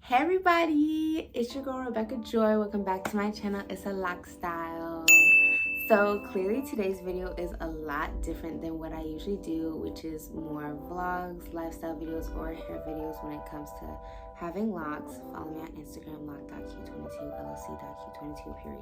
Hey everybody, it's your girl Rebecca Joy. Welcome back to my channel, Issalocstyle. So clearly today's video is a lot different than what I usually do, which is more vlogs, lifestyle videos, or hair videos when it comes to having locks. Follow me on Instagram, lock.q22, loc.q22, period.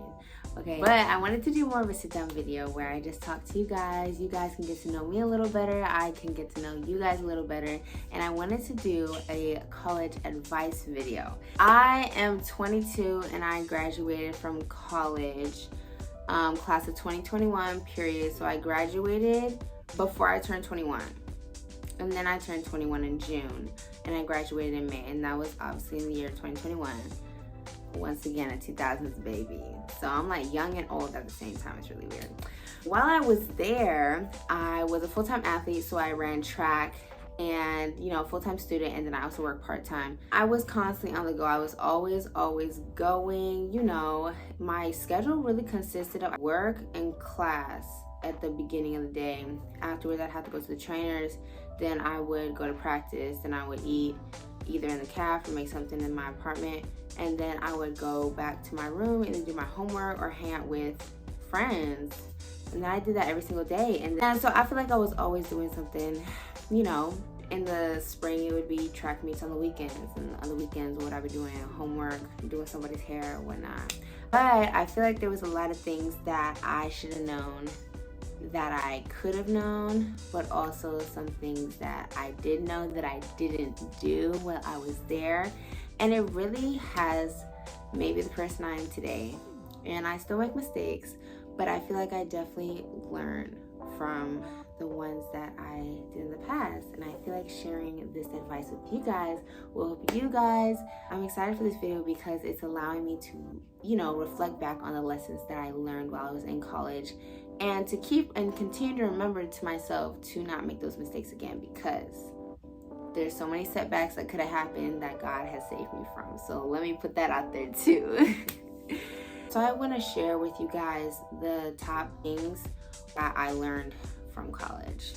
Okay, but I wanted to do more of a sit down video where I just talk to you guys. You guys can get to know me a little better. I can get to know you guys a little better. And I wanted to do a college advice video. I am 22 and I graduated from college. Class of 2021, period. So I graduated before I turned 21. And then I turned 21 in June. And I graduated in May. And that was obviously in the year 2021. Once again, a 2000s baby. So I'm like young and old at the same time. It's really weird. While I was there, I was a full-time athlete. So I ran track and, you know, full-time student, and then I also work part-time. I was constantly on the go. I was always going. You know, my schedule really consisted of work and class at the beginning of the day. Afterwards, I'd have to go to the trainers. Then I would go to practice. Then I would eat either in the cafe or make something in my apartment. And then I would go back to my room and do my homework or hang out with friends. And then I did that every single day. And so I feel like I was always doing something. You know, in the spring it would be track meets on the weekends, and on the weekends what I would be doing homework, doing somebody's hair or whatnot. But I feel like there was a lot of things that I should have known, that I could have known, but also some things that I did know that I didn't do while I was there. And it really has made me the person I am today. And I still make mistakes, but I feel like I definitely learned from the ones that I did in the past. And I feel like sharing this advice with you guys will help you guys. I'm excited for this video because it's allowing me to, you know, reflect back on the lessons that I learned while I was in college, and to keep and continue to remember to myself to not make those mistakes again, because there's so many setbacks that could have happened that God has saved me from. So let me put that out there too. So I want to share with you guys the top things that I learned from college.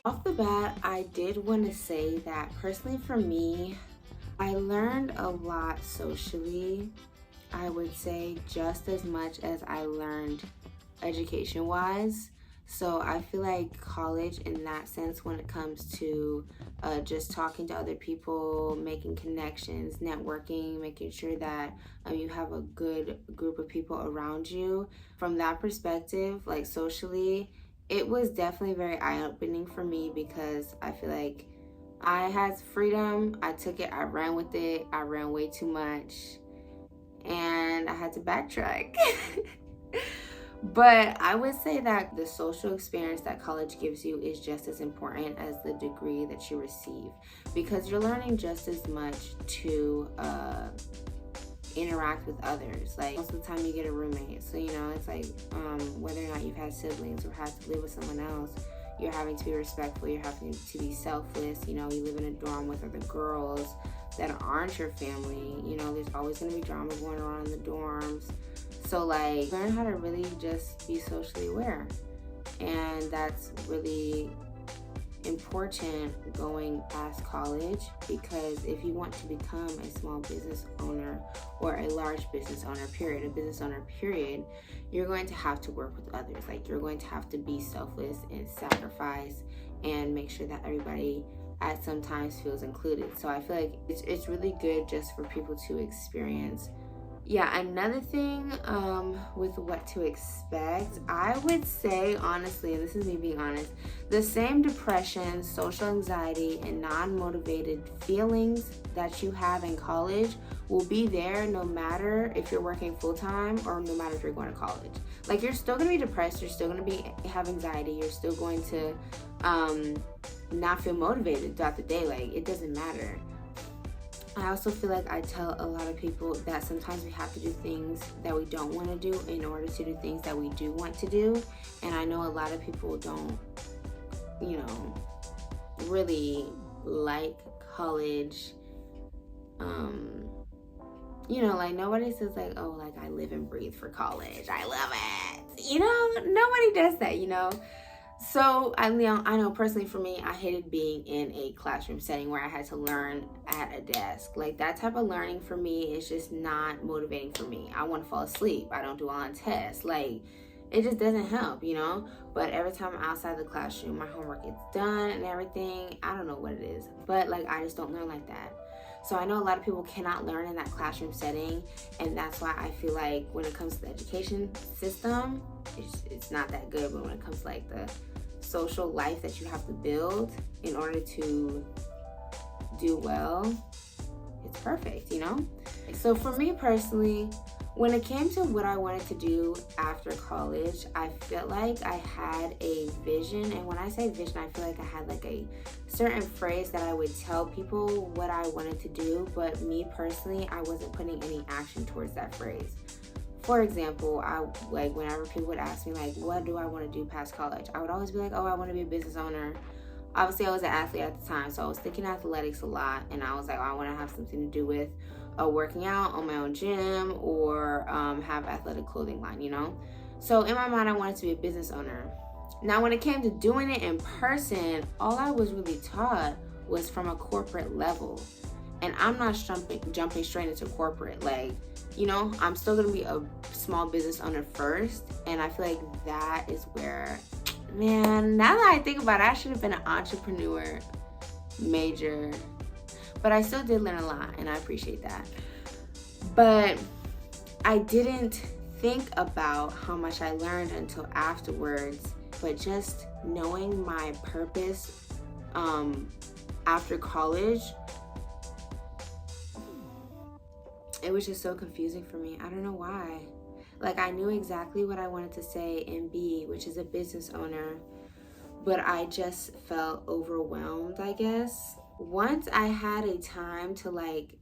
Off the bat, I did want to say that personally for me, I learned a lot socially. I would say just as much as I learned education-wise. So I feel like college in that sense, when it comes to just talking to other people, making connections, networking, making sure that you have a good group of people around you. From that perspective, like socially, it was definitely very eye-opening for me, because I feel like I had freedom. I took it, I ran with it, I ran way too much, and I had to backtrack. But I would say that the social experience that college gives you is just as important as the degree that you receive, because you're learning just as much to interact with others. Like most of the time you get a roommate, so you know, it's like whether or not you've had siblings or had to live with someone else, you're having to be respectful, you're having to be selfless. You know, you live in a dorm with other girls that aren't your family. You know, there's always going to be drama going on in the dorms. So like, learn how to really just be socially aware. And that's really important going past college, because if you want to become a small business owner or a large business owner, period, a business owner, period, you're going to have to work with others. Like, you're going to have to be selfless and sacrifice and make sure that everybody at some times feels included. So I feel like it's really good just for people to experience. Yeah, another thing with what to expect, I would say honestly, and this is me being honest, the same depression, social anxiety, and non-motivated feelings that you have in college will be there no matter if you're working full-time or no matter if you're going to college. Like, you're still going to be depressed, you're still going to have anxiety, you're still going to not feel motivated throughout the day. Like, it doesn't matter. I also feel like I tell a lot of people that sometimes we have to do things that we don't want to do in order to do things that we do want to do. And I know a lot of people don't, you know, really like college you know, like nobody says like, oh, like I live and breathe for college, I love it, you know, nobody does that, you know. So I know personally for me, I hated being in a classroom setting where I had to learn at a desk. Like that type of learning for me is just not motivating for me. I want to fall asleep. I don't do well on tests. Like it just doesn't help, you know. But every time I'm outside the classroom, my homework gets done and everything. I don't know what it is, but like I just don't learn like that. So I know a lot of people cannot learn in that classroom setting, and that's why I feel like when it comes to the education system, it's not that good. But when it comes to like the social life that you have to build in order to do well, it's perfect, you know? So for me personally, when it came to what I wanted to do after college, I felt like I had a vision. And when I say vision, I feel like I had like a certain phrase that I would tell people what I wanted to do. But me personally, I wasn't putting any action towards that phrase. For example, like whenever people would ask me like, what do I want to do past college? I would always be like, oh, I want to be a business owner. Obviously, I was an athlete at the time, so I was thinking athletics a lot. And I was like, oh, I want to have something to do with working out, on my own gym, or have athletic clothing line, you know? So in my mind, I wanted to be a business owner. Now, when it came to doing it in person, all I was really taught was from a corporate level. And I'm not jumping straight into corporate. Like, you know, I'm still gonna be a small business owner first. And I feel like that is where, man, now that I think about it, I should have been an entrepreneur major. But I still did learn a lot, and I appreciate that. But I didn't think about how much I learned until afterwards. But just knowing my purpose after college, it was just so confusing for me. I don't know why. Like I knew exactly what I wanted to say and be, which is a business owner, but I just felt overwhelmed, I guess. Once I had a time to like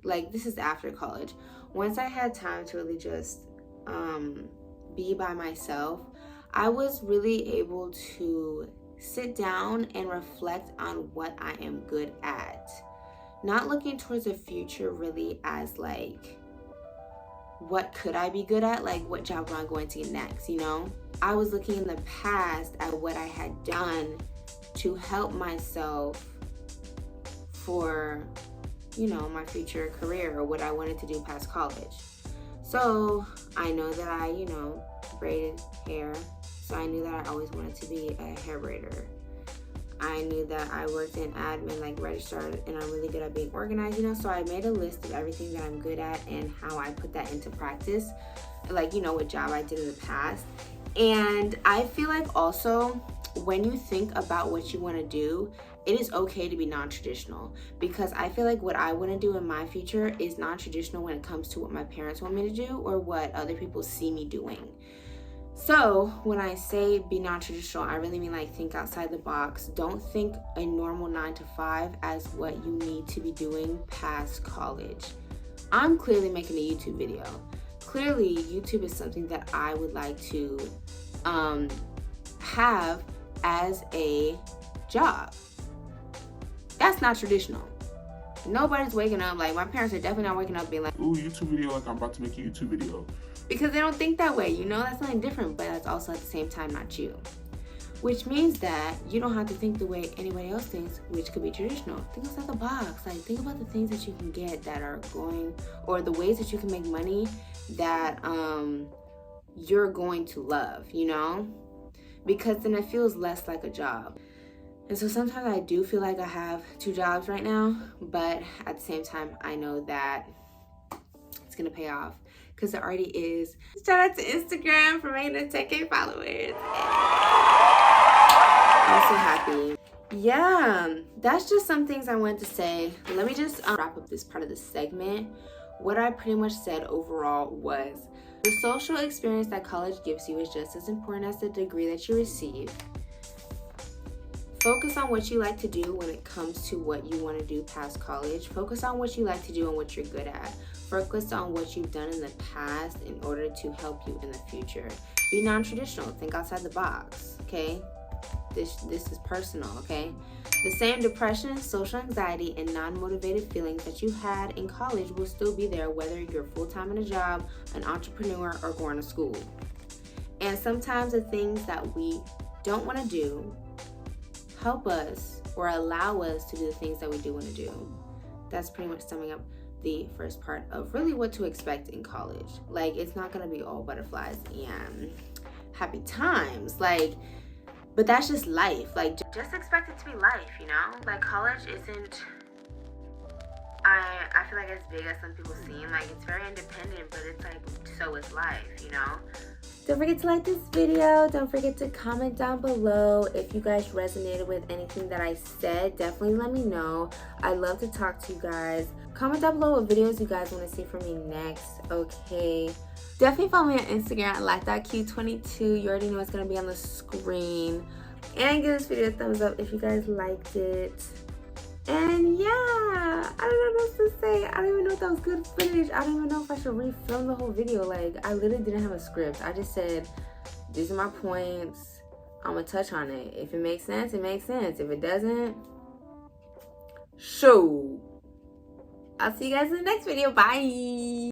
this is after college. Once I had time to really just be by myself, I was really able to sit down and reflect on what I am good at. Not looking towards the future really as like, what could I be good at? Like, what job am I going to get next, you know? I was looking in the past at what I had done to help myself for, you know, my future career or what I wanted to do past college. So I know that I, you know, braided hair. So I knew that I always wanted to be a hair braider. I knew that I worked in admin, like registered, and I'm really good at being organized, you know? So I made a list of everything that I'm good at and how I put that into practice. Like, you know, what job I did in the past. And I feel like also when you think about what you want to do, it is okay to be non-traditional, because I feel like what I want to do in my future is non-traditional when it comes to what my parents want me to do or what other people see me doing. So when I say be non-traditional, I really mean like think outside the box. Don't think a normal 9 to 5 as what you need to be doing past college. I'm clearly making a YouTube video. Clearly, YouTube is something that I would like to have as a job. That's not traditional. Nobody's waking up, like my parents are definitely not waking up being like, ooh, YouTube video, like I'm about to make a YouTube video. Because they don't think that way, you know? That's something different, but that's also at the same time not you. Which means that you don't have to think the way anybody else thinks, which could be traditional. Think outside the box. Like, think about the things that you can get that are going, or the ways that you can make money that you're going to love, you know? Because then it feels less like a job. And so sometimes I do feel like I have 2 jobs right now, but at the same time, I know that it's gonna pay off because it already is. Shout out to Instagram for making us 10K followers. I'm so happy. Yeah, that's just some things I wanted to say. Let me just wrap up this part of the segment. What I pretty much said overall was the social experience that college gives you is just as important as the degree that you receive. Focus on what you like to do when it comes to what you want to do past college. Focus on what you like to do and what you're good at. Focus on what you've done in the past in order to help you in the future. Be non-traditional. Think outside the box, okay? This is personal, okay? The same depression, social anxiety, and non-motivated feelings that you had in college will still be there whether you're full-time in a job, an entrepreneur, or going to school. And sometimes the things that we don't want to do help us or allow us to do the things that we do want to do. That's pretty much summing up the first part of really what to expect in college. Like, it's not going to be all butterflies and happy times. Like, but that's just life. Like, just expect it to be life, you know? Like, college isn't, I feel like as big as some people seem. Like, it's very independent, but it's like, so is life, you know? Don't forget to like this video. Don't forget to comment down below if you guys resonated with anything that I said. Definitely let me know. I love to talk to you guys. Comment down below what videos you guys want to see from me next, okay? Definitely follow me on Instagram at life.q22. You already know it's going to be on the screen. And give this video a thumbs up if you guys liked it. And yeah, I don't know what else to say. I don't even know if that was good footage. I don't even know if I should refilm the whole video. Like, I literally didn't have a script. I just said, these are my points. I'm going to touch on it. If it makes sense, it makes sense. If it doesn't, shoot. I'll see you guys in the next video. Bye.